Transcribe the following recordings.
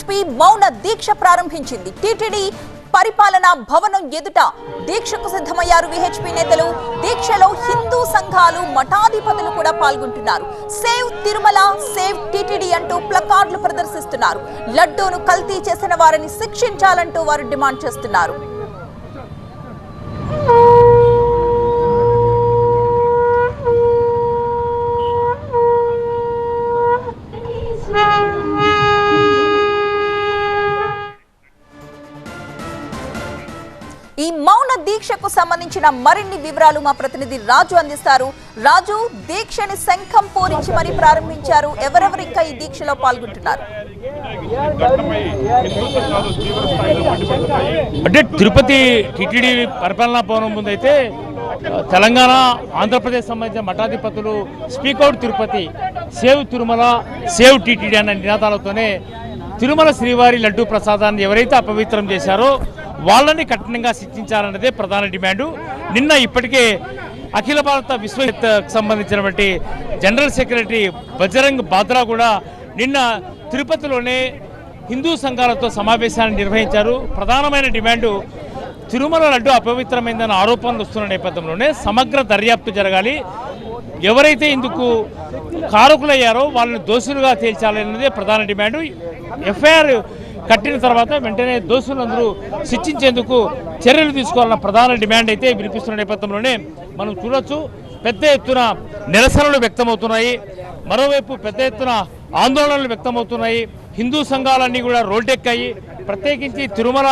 VHP మౌన దీక్ష ప్రారంభించింది. TTD పరిపాలనా భవనం ఎదుట దీక్షకు సిద్ధమయ్యారు విహెచ్పి నేతలు. దీక్షలో హిందూ సంఘాలు, మఠాధిపతులు కూడా పాల్గొంటున్నారు. సేవ్ తిరుమల, సేవ్ టీటీడీ అంటూ ప్లకార్డులు ప్రదర్శిస్తున్నారు. లడ్డూను కల్తీ చేసిన వారిని శిక్షించాలంటూ వారు డిమాండ్ చేస్తున్నారు. ఈ మౌన దీక్షకు సంబంధించిన మరిన్ని వివరాలు మా ప్రతినిధి రాజు అందిస్తారు. రాజు, దీక్షని శంఖం పూరించి మరి ప్రారంభించారు. ఎవరెవరు ఇంకా ఈ దీక్షలో పాల్గొంటున్నారు? అంటే తిరుపతి టీటీడీ పరిపాలనా భవనం ముందు అయితే తెలంగాణ, ఆంధ్రప్రదేశ్ సంబంధించిన మఠాధిపతులు స్పీకౌట్ Tirupati, save Tirumala, save TTD అన్న నినాదాలతోనే తిరుమల శ్రీవారి లడ్డూ ప్రసాదాన్ని ఎవరైతే అపవిత్రం చేశారో వాళ్ళని కఠినంగా శిక్షించాలన్నదే ప్రధాన డిమాండు. నిన్న ఇప్పటికే అఖిల భారత విశ్వహిత్కు సంబంధించినటువంటి జనరల్ సెక్రటరీ బజరంగ్ బాద్రా కూడా నిన్న తిరుపతిలోనే హిందూ సంఘాలతో సమావేశాన్ని నిర్వహించారు. ప్రధానమైన డిమాండు తిరుమల లడ్డు అపవిత్రమైందన్న ఆరోపణలు వస్తున్న నేపథ్యంలోనే సమగ్ర దర్యాప్తు జరగాలి, ఎవరైతే ఇందుకు కారకులయ్యారో వాళ్ళని దోషులుగా తేల్చాలన్నదే ప్రధాన డిమాండు. ఎఫ్ఐఆర్ కట్టిన తర్వాత వెంటనే దోషులందరూ శిక్షించేందుకు చర్యలు తీసుకోవాలన్న ప్రధాన డిమాండ్ అయితే వినిపిస్తున్న నేపథ్యంలోనే మనం చూడొచ్చు పెద్ద ఎత్తున నిరసనలు వ్యక్తమవుతున్నాయి. మరోవైపు పెద్ద ఎత్తున ఆందోళనలు వ్యక్తమవుతున్నాయి. హిందూ సంఘాలన్నీ కూడా రోడ్డెక్కాయి. ప్రత్యేకించి తిరుమల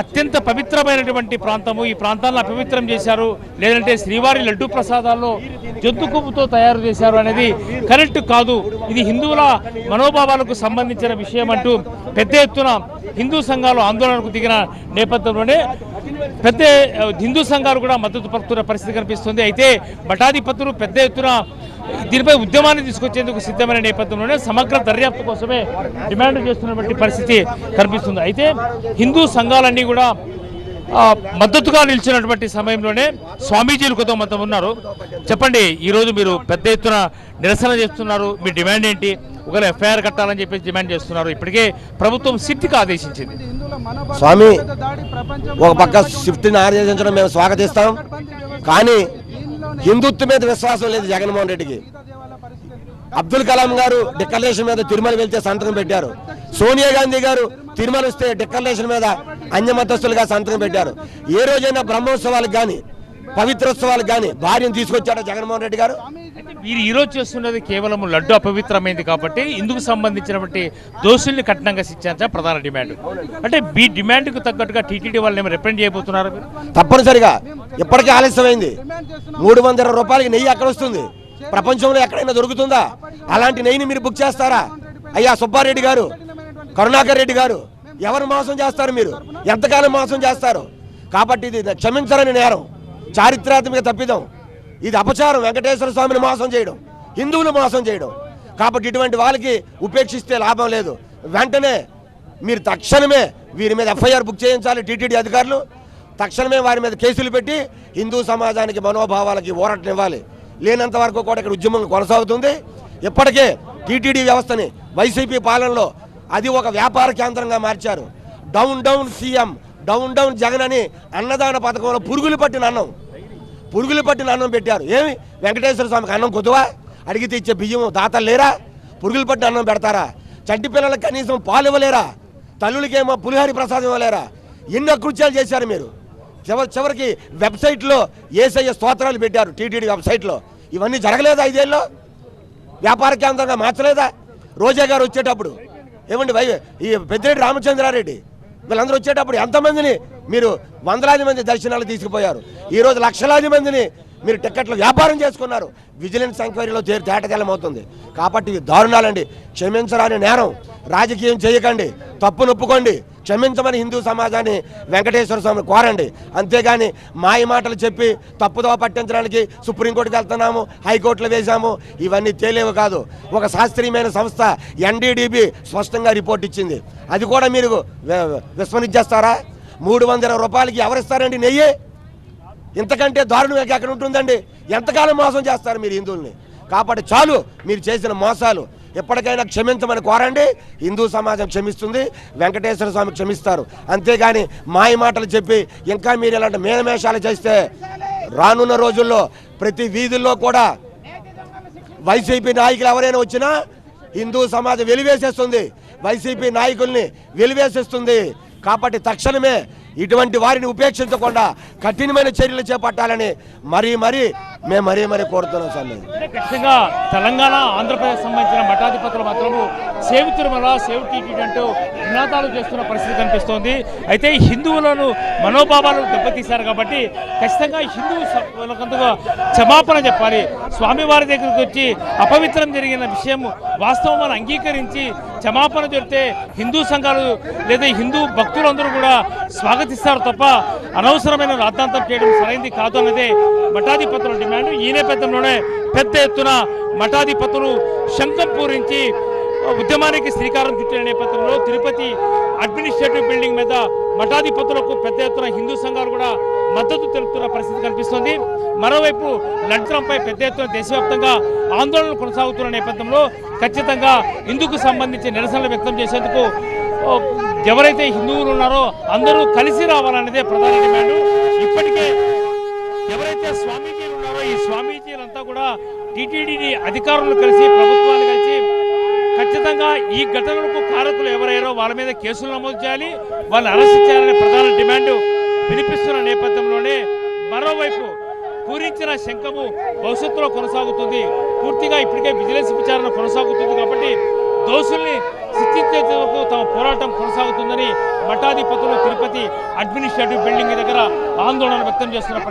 అత్యంత పవిత్రమైనటువంటి ప్రాంతము, ఈ ప్రాంతాలను అపవిత్రం చేశారు, లేదంటే శ్రీవారి లడ్డూ ప్రసాదాల్లో జంతు కొవ్వుతో తయారు చేశారు అనేది కరెక్ట్ కాదు, ఇది హిందువుల మనోభావాలకు సంబంధించిన విషయం అంటూ పెద్ద ఎత్తున హిందూ సంఘాలు ఆందోళనకు దిగిన నేపథ్యంలోనే పెద్ద హిందూ సంఘాలు కూడా మద్దతు పలుకుతున్న పరిస్థితి కనిపిస్తుంది. అయితే మఠాధిపతులు పెద్ద ఎత్తున దీనిపై ఉద్యమాన్ని తీసుకొచ్చేందుకు సిద్ధమైన నేపథ్యంలోనే సమగ్ర దర్యాప్తు కోసమే డిమాండ్ చేస్తున్నటువంటి పరిస్థితి కనిపిస్తుంది. అయితే హిందూ సంఘాలన్నీ కూడా మద్దతుగా నిలిచినటువంటి సమయంలోనే స్వామీజీలు కొంతమంది ఉన్నారు. చెప్పండి, ఈరోజు మీరు పెద్ద ఎత్తున నిరసన చేస్తున్నారు, మీ డిమాండ్ ఏంటి? ఒకవేళ ఎఫ్ఐఆర్ కట్టాలని చెప్పేసి డిమాండ్ చేస్తున్నారు. ఇప్పటికే ప్రభుత్వం సిట్కి ఆదేశించింది. స్వామి, ఒక పక్క షిఫ్ట్ని ఆదేశించడం మేము స్వాగతిస్తాం, కానీ హిందుత్వం మీద విశ్వాసం లేదు జగన్మోహన్ రెడ్డికి. అబ్దుల్ కలాం గారు డిక్లరేషన్ మీద తిరుమల వెళ్తే సంతకం పెట్టారు. సోనియా గాంధీ గారు తిరుమల వస్తే డిక్లరేషన్ మీద అన్యమతస్తులుగా సంతకం పెట్టారు. ఏ రోజైనా బ్రహ్మోత్సవాలకు కానీ పవిత్రోత్సవాలకు కానీ భార్యను తీసుకొచ్చారా జగన్మోహన్ రెడ్డి గారు? మీరు ఈరోజు చేస్తున్నది కేవలం లడ్డు అపవిత్రమైంది కాబట్టి ఇందుకు సంబంధించినటువంటి దోషుల్ని కఠినంగా శిక్షించాలని ప్రధాన డిమాండ్. అంటే మీ డిమాండ్కు తగ్గట్టుగా టీటీడీ వాళ్ళని ఏమైనా రిప్రజెంట్ చేయబోతున్నారు? తప్పనిసరిగా. ఇప్పటికే ఆలస్యమైంది. 320 రూపాయలకి నెయ్యి ఎక్కడ వస్తుంది? ప్రపంచంలో ఎక్కడైనా దొరుకుతుందా? అలాంటి నెయ్యిని మీరు బుక్ చేస్తారా? అయ్యా సుబ్బారెడ్డి గారు, కరుణాకర్ రెడ్డి గారు, ఎవరు మోసం చేస్తారు? మీరు ఎంతకాలం మోసం చేస్తారు? కాబట్టి ఇది క్షమించరని నేరం, చారిత్రాత్మక తప్పిదం, ఇది అపచారం. వెంకటేశ్వర స్వామిని మోసం చేయడం, హిందువులు మోసం చేయడం. కాబట్టి ఇటువంటి వాళ్ళకి ఉపేక్షిస్తే లాభం లేదు. వెంటనే మీరు తక్షణమే వీరి మీద ఎఫ్ఐఆర్ బుక్ చేయించాలి. టీటీడీ అధికారులు తక్షణమే వారి మీద కేసులు పెట్టి హిందూ సమాజానికి మనోభావాలకి ఊరటనివ్వాలి. లేనంత వరకు కూడా ఇక్కడ ఉద్యమం కొనసాగుతుంది. ఇప్పటికే టీటీడీ వ్యవస్థని వైసీపీ పాలనలో అది ఒక వ్యాపార కేంద్రంగా మార్చారు. Down down CM, down down Jagan అని అన్నదాన పథకంలో పురుగులు పట్టిన అన్నం పెట్టారు. ఏమి వెంకటేశ్వర స్వామికి అన్నం కొద్దువా? అడిగితే ఇచ్చే బియ్యం దాతలు లేరా? పురుగులు పట్టిన అన్నం పెడతారా? చంటి పిల్లలకు కనీసం పాలు ఇవ్వలేరా? తల్లులకేమో పులిహారి ప్రసాదం ఇవ్వలేరా? ఎన్ని అకృత్యాలు చేశారు మీరు. చివరికి వెబ్సైట్లో ఏసయ్య స్తోత్రాలు పెట్టారు. టీటీడీ వెబ్సైట్లో ఇవన్నీ జరగలేదా? 5 ఏళ్ళలో వ్యాపార కేంద్రంగా మార్చలేదా? రోజా గారు వచ్చేటప్పుడు ఏమండి, ఈ పెద్దిరెడ్డి రామచంద్రారెడ్డి వీళ్ళందరూ వచ్చేటప్పుడు ఎంతమందిని మీరు వందలాది మంది దర్శనాలు తీసుకుపోయారు. ఈరోజు లక్షలాది మందిని మీరు టికెట్లు వ్యాపారం చేసుకున్నారు. విజిలెన్స్ ఎంక్వైరీలో తేటతెల్లమవుతుంది. కాబట్టి ఇవి దారుణాలండి. క్షమించరాని నేరం. రాజకీయం చేయకండి, తప్పు నొప్పుకోండి, క్షమించమని హిందూ సమాజాన్ని వెంకటేశ్వర స్వామిని కోరండి. అంతేగాని మాయ మాటలు చెప్పి తప్పుదోవ పట్టించడానికి సుప్రీంకోర్టుకి వెళ్తున్నాము, హైకోర్టులో వేశాము, ఇవన్నీ తేలేవు కాదు. ఒక శాస్త్రీయమైన సంస్థ ఎన్డీడీబీ స్పష్టంగా రిపోర్ట్ ఇచ్చింది. అది కూడా మీరు విస్మరించేస్తారా? 320 రూపాయలకి ఎవరిస్తారండి నెయ్యి? ఇంతకంటే దారుణం ఎక్కడ ఉంటుందండి? ఎంతకాలం మోసం చేస్తారు మీరు హిందువుల్ని? కాబట్టి చాలు మీరు చేసిన మోసాలు. ఎప్పటికైనా క్షమించమని కోరండి. హిందూ సమాజం క్షమిస్తుంది, వెంకటేశ్వర స్వామి క్షమిస్తారు. అంతేగాని మాయ మాటలు చెప్పి ఇంకా మీరు ఇలాంటి మేనమేషాలు చేస్తే రానున్న రోజుల్లో ప్రతి వీధుల్లో కూడా వైసీపీ నాయకులు ఎవరైనా వచ్చినా హిందూ సమాజం వెలివేసేస్తుంది, వైసీపీ నాయకుల్ని వెలివేసేస్తుంది. కాబట్టి తక్షణమే ఇటువంటి వారిని ఉపేక్షించకుండా కఠినమైన చర్యలు చేపట్టాలని మరీ కోరుతున్నాం సార్. ఖచ్చితంగా తెలంగాణ ఆంధ్రప్రదేశ్ సంబంధించిన మఠాధిపతులు మాత్రము సేవ్ తిరుమల సేవ్ టీటీడీ అంటూ నినాదాలు చేస్తున్న పరిస్థితి కనిపిస్తోంది. అయితే హిందువులను మనోభావాలు దెబ్బతీశారు కాబట్టి ఖచ్చితంగా హిందువులకంతగా క్షమాపణ చెప్పాలి. స్వామివారి దగ్గరికి వచ్చి అపవిత్రం జరిగిన విషయం వాస్తవం అని అంగీకరించి క్షమాపణ చెప్తే హిందూ సంఘాలు లేదా హిందూ భక్తులందరూ కూడా స్వాగతిస్తారు తప్ప అనవసరమైన రాద్ధాంతం చేయడం సరైంది కాదు అన్నదే మఠాధిపతుల డిమాండ్. ఈ నేపథ్యంలోనే పెద్ద ఎత్తున మఠాధిపతులు శంఖం పూరించి ఉద్యమానికి శ్రీకారం చుట్టిన నేపథ్యంలో తిరుపతి అడ్మినిస్ట్రేటివ్ బిల్డింగ్ మీద మఠాధిపతులకు పెద్ద ఎత్తున హిందూ సంఘాలు కూడా మద్దతు తెలుపుతున్న పరిస్థితి కనిపిస్తుంది. మరోవైపు లంచంపై పెద్ద ఎత్తున దేశవ్యాప్తంగా ఆందోళనలు కొనసాగుతున్న నేపథ్యంలో ఖచ్చితంగా ఇందుకు సంబంధించి నిరసనలు వ్యక్తం చేసేందుకు ఎవరైతే హిందువులు ఉన్నారో అందరూ కలిసి రావాలనేదే ప్రధాన డిమాండ్. ఇప్పటికే ఎవరైతే స్వామీజీలు ఉన్నారో ఈ స్వామీజీలంతా కూడా టీటీడీ అధికారులు కలిసి ప్రభుత్వాన్ని కలిసి ఖచ్చితంగా ఈ ఘటనలకు కారకులు ఎవరైనా వాళ్ళ మీద కేసులు నమోదు చేయాలి, వాళ్ళని అరెస్ట్ చేయాలనే ప్రధాన డిమాండ్ వినిపిస్తున్న నేపథ్యంలోనే మరోవైపు పూరించిన శంఖము భవిష్యత్తులో కొనసాగుతుంది. పూర్తిగా ఇప్పటికే విజిలెన్స్ విచారణ కొనసాగుతుంది కాబట్టి దోషుల్ని శిక్షించేంత వరకు తమ పోరాటం కొనసాగుతుందని మఠాధిపతులు తిరుపతి అడ్మినిస్ట్రేటివ్ బిల్డింగ్ దగ్గర ఆందోళన వ్యక్తం చేస్తున్నారు.